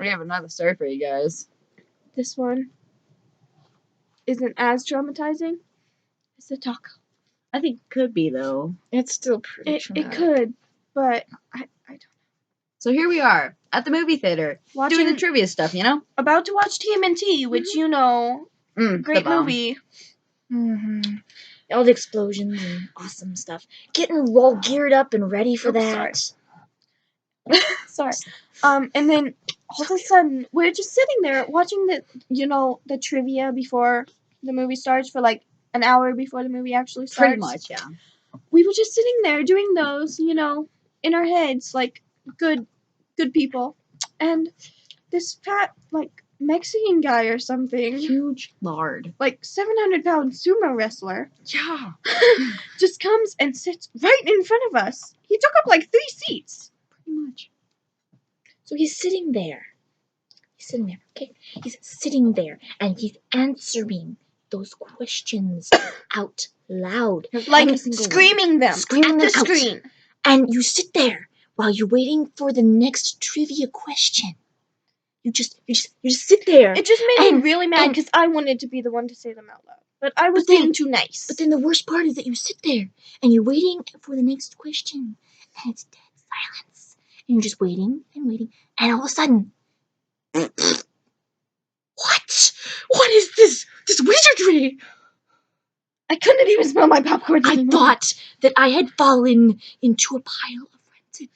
We have another story for you guys. This one isn't as traumatizing as the taco. I think it could be, though. It's still pretty It traumatic. could, but I don't. So here we are at the movie theater doing the Watching, trivia stuff, you know? about to watch TMNT, which you know, great the bomb. movie. Mm-hmm. All the explosions and awesome stuff. Getting all geared up and ready for that. Sorry. And then all of a sudden, we're just sitting there watching the trivia before the movie starts for like an hour before the movie actually starts. Pretty much, yeah. We were just sitting there doing those, in our heads, like good people. And this fat, like, Mexican guy or something, Huge lard. like 700-pound sumo wrestler, Yeah. just comes and sits right in front of us. He took up like 3 seats. Pretty much. So he's sitting there. Okay? He's sitting there and he's answering those questions out loud. Like, And screaming them Screaming at them the out. screen. And you sit there while you're waiting for the next trivia question. You just sit there. It just made me And- really mad and- because I wanted to be the one to say them out loud. But I was But then- being too nice. But then the worst part is that you sit there and you're waiting for the next question, and it's dead silence. And you're just waiting and waiting, and all of a sudden, what? What is this? This wizardry? I couldn't even smell my popcorn I anymore. thought that I had fallen into a pile of rancid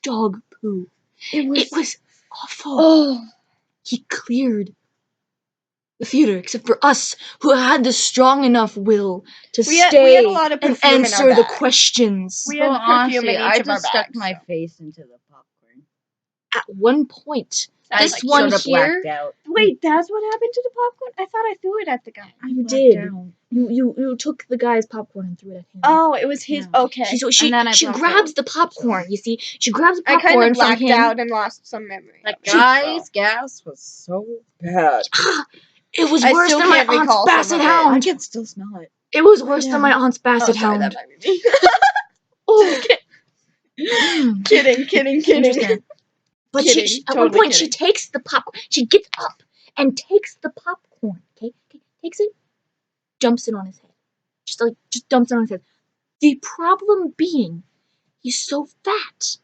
dog poo. It was awful. Oh. He cleared the theater, except for us, who had the strong enough will to We had stay a lot of and perfume in our answer the bag. questions. We had Well, perfume honestly, in each I of our just stuck bags, my so. face into the popcorn. At one point, That's this like one Sorta here, blacked out. Wait, that's what happened to the popcorn? I thought I threw it at the guy. you Blacked did. out. You took the guy's popcorn and threw it at him. Oh, it was his. Yeah. Okay. She And then I she blacked grabs out. the popcorn. You see, she grabs the I kind popcorn of from blacked him. out and lost some memory. That of it, guy's so. gas was so bad. It was I worse still than my can't aunt's recall some basset of it. I hound. can still smell it. It was worse than my aunt's basset Oh, sorry, hound. that might be me. Oh, kidding. Interesting. But Kidding, she at totally one point kidding. she takes the popcorn. She gets up and takes the popcorn. Okay, takes it, jumps it on his head. Just dumps it on his head. The problem being, he's so fat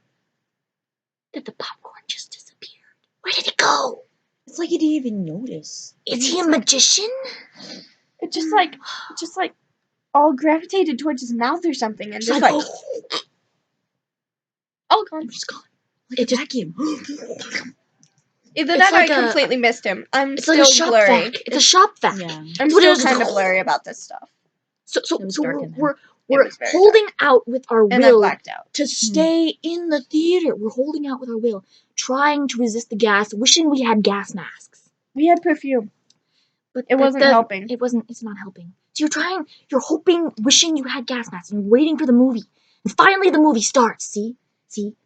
that the popcorn just disappeared. Where did it go? It's like he didn't even notice. Is he a magician? It just like all gravitated towards his mouth or something, and just like, like all gone. It's gone. Like It a just vacuum. Either It's that like or I a- completely missed him. I'm It's still like a shop blurry. vac. It's a shop vac. Yeah. I'm But it still was kind of cold. blurry about this stuff. So It was dark in there. we're was very holding out with our And I will blacked out. to stay in the theater. We're holding out with our will, trying to resist the gas, wishing we had gas masks. We had perfume. But It wasn't helping. It's not helping. So you're hoping, wishing you had gas masks, and you're waiting for the movie. And finally the movie starts, see?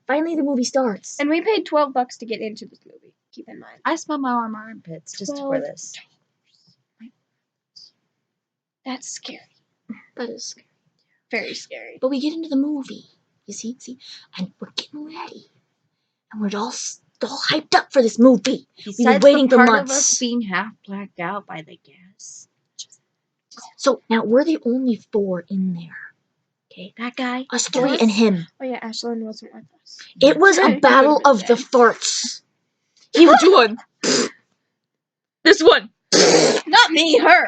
Finally the movie starts. And we paid $12 to get into this movie. Keep in mind. I smell my warm armpits just for this. That's scary. That is scary. Very scary. But we get into the movie, you see? And we're getting ready. And we're all hyped up for this movie. We've been Besides waiting the for part months. of us being half blacked out by the gas. So now we're the only 4 in there. Okay? That guy. Us 3 and him. Oh yeah, Ashlyn wasn't with us. It was a It battle would've been of the dead. farts. He would do one. This one. Not me, her.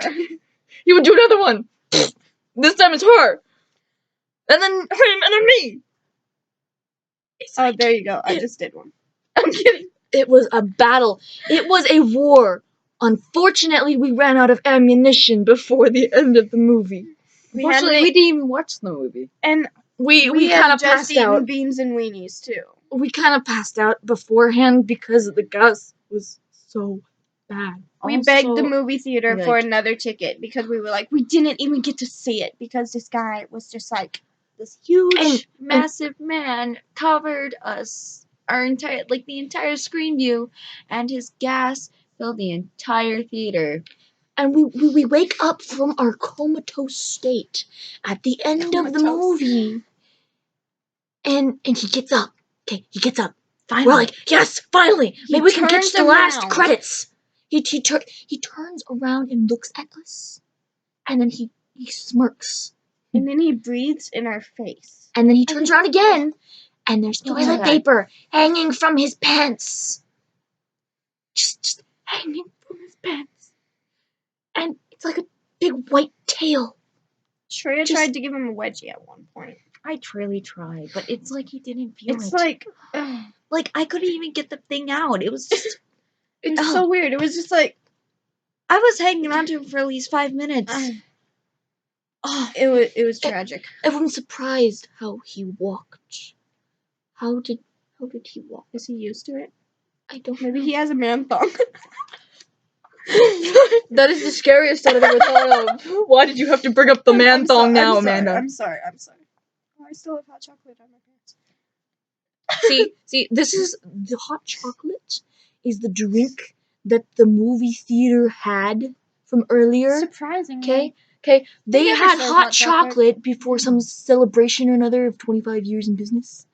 He would do another one. This time it's her. And then him, and then me. Oh, there you go. I just did one. I'm kidding. It was a battle. It was a war. Unfortunately, we ran out of ammunition before the end of the movie. Unfortunately, we didn't even watch the movie. And We had kind of just passed eaten out. beans and weenies too. We kind of passed out beforehand because the gas was so bad. We begged the Also, movie theater like- for another ticket because we were like, we didn't even get to see it because this guy was just like, This huge, And- massive man covered us, the entire screen view, and his gas filled the entire theater. And we wake up from our comatose state at the end of the Comatose. movie. And he gets up. Okay, he gets up. Finally. We're like, yes, finally! He Maybe we can catch turns the last around. credits. He turns around and looks at us, and then he smirks. And then he breathes in our face. And then he turns around again, and there's toilet paper hanging from his pants. Just hanging from his pants. And it's like a big white tail. Shreya tried to give him a wedgie at one point. I truly tried, but it's like he didn't feel It's it. like I couldn't even get the thing out. It was just. it's so weird. It was just like I was hanging on to him for at least 5 minutes. it was tragic. Everyone's surprised how he walked. How did he walk? Is he used to it? I don't Maybe know. he has a man thong. That is the scariest thought I've ever thought of. Why did you have to bring up the man thong now, Amanda? I'm sorry. Oh, I still have hot chocolate on my pants. See, this is the hot chocolate is the drink that the movie theater had from earlier. Surprisingly. Okay. They never had served hot hot chocolate. chocolate before some celebration or another of 25 years in business.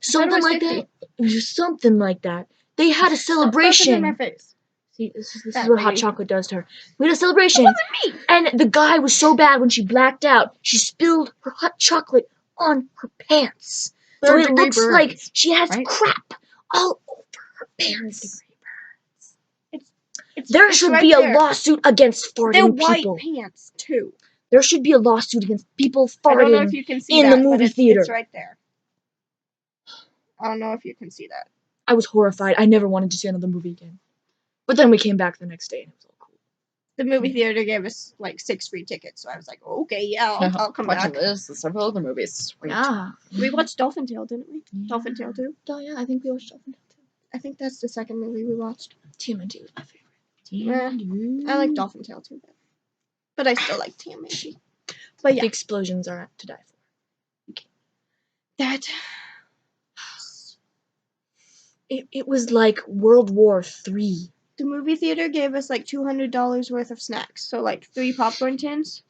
Something was like 50. that. It was just something like that. They had a Focus in my celebration. face. See, this is That what hot lady. chocolate does to her. We had a celebration. It wasn't me. And the guy was so bad when she blacked out, she spilled her hot chocolate on her pants. So it Third-degree looks like burns, she has right? crap all over her pants. It's There should right be there. a lawsuit against They're farting white people. pants too. There should be a lawsuit against people I don't know if farting you can see in that, the movie but theater. it's right there. I don't know if you can see that. I was horrified. I never wanted to see another movie again. But then we came back the next day and it was all cool. The movie theater gave us like 6 free tickets, so I was like, okay, yeah, I'll come back. This and several other movies. Sweet. Yeah. We watched Dolphin Tale, didn't we? Yeah. Dolphin Tale 2. Oh yeah, I think we watched Dolphin Tale too. I think that's the second movie we watched. TMNT was my favorite. I like Dolphin Tale too, but I still like TMNT. But yeah, The explosions are to die for. that It was like World War III. the movie theater gave us like $200 worth of snacks, so like 3 popcorn tins.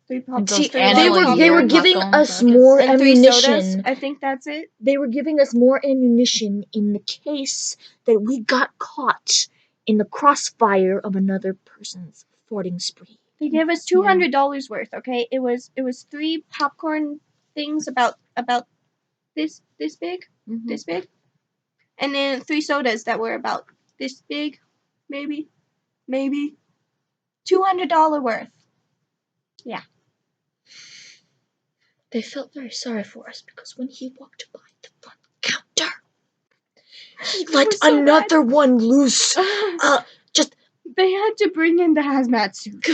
3 popcorn. those three annual large They were year popcorn giving popcorn us buckets. more and 3 sodas. ammunition. I think that's it. They were giving us more ammunition in the case that we got caught in the crossfire of another person's farting spree. They gave us $200 worth. Okay, it was 3 popcorn things about this big, this big, and then 3 sodas that were about this big, maybe $200 worth. Yeah. They felt very sorry for us because when he walked by the front counter, he let was so another one loose. They had to bring in the hazmat suits.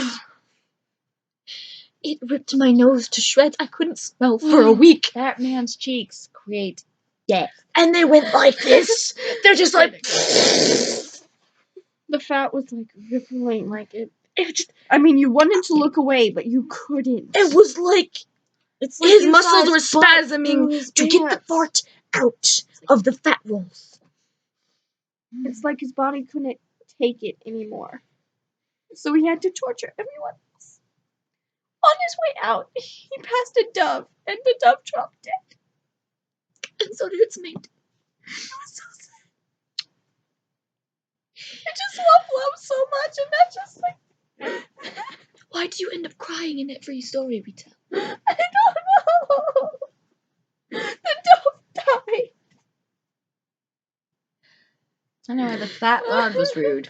It ripped my nose to shreds. I couldn't smell for a week. That man's cheeks create death. And they went like this. They're just like. The fat was like rippling, like it. Just, I mean, you wanted to look away, but you couldn't. it was like It's like his you saw muscles were his butt spasming through his to get the pants. fart out of the fat rolls. It's like his body couldn't take it anymore. So he had to torture everyone else. On his way out, he passed a dove, and the dove dropped dead. And so did its mate. It was so sad. It just loved love so much, and that's just like. Why do you end up crying in every story we tell? I don't know. The dove died. I know, the fat lad was rude.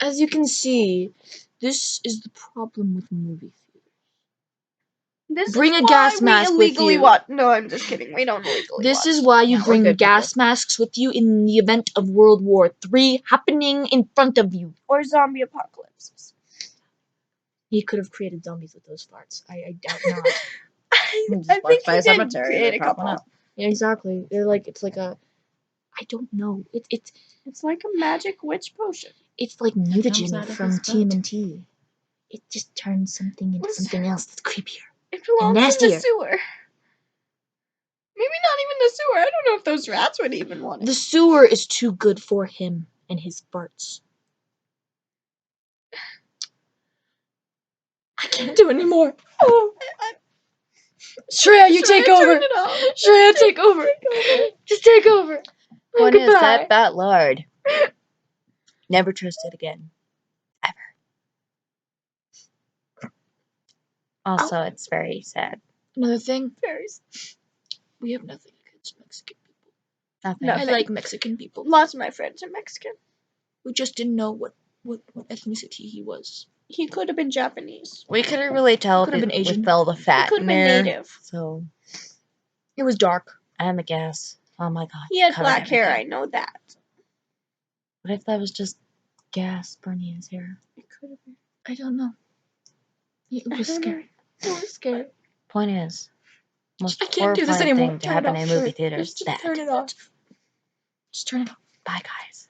As you can see, this is the problem with movie theaters. This Bring is a why gas we mask with illegally you. watch. No, I'm just kidding. We don't illegally This watch. is why you Yeah, we're bring good gas masks with you in the event of World War III happening in front of you. Or zombie apocalypses. He could have created zombies with those farts. I doubt not. Just I walked think by he a did cemetery, create they a pop one couple. up. Yeah, exactly. It's like a. I don't know. It's like a magic witch potion. It's like comes mutagen out of from his butt. TMNT. It just turns something into something else that's creepier. It belongs in the nastier. sewer. Maybe not even the sewer. I don't know if those rats would even want it. The sewer is too good for him and his farts. I can't do anymore. Oh. Shreya, you take over. Turn it off. Shreya, take over. Just take over. Point is, Goodbye. that fat lard. Never trusted again. Ever. Also, it's very sad. Another thing, Very we have nothing against Mexican people. Nothing. No. I like Mexican people. Lots of my friends are Mexican. We just didn't know what ethnicity he was. He could have been Japanese. We couldn't really tell Could've if been it Asian. with all the fat could've in been there. native. So, It was dark. and the gas. Oh my god. He had covered black hair, I everything. know that. What if that was just gas burning his hair? It could have been. I don't know. It was scary. It was scary. Point is, most I can't do this horrifying anymore. thing to Turn it happen off. in movie theaters. Just That. turn it off. Just turn it off. Bye, guys.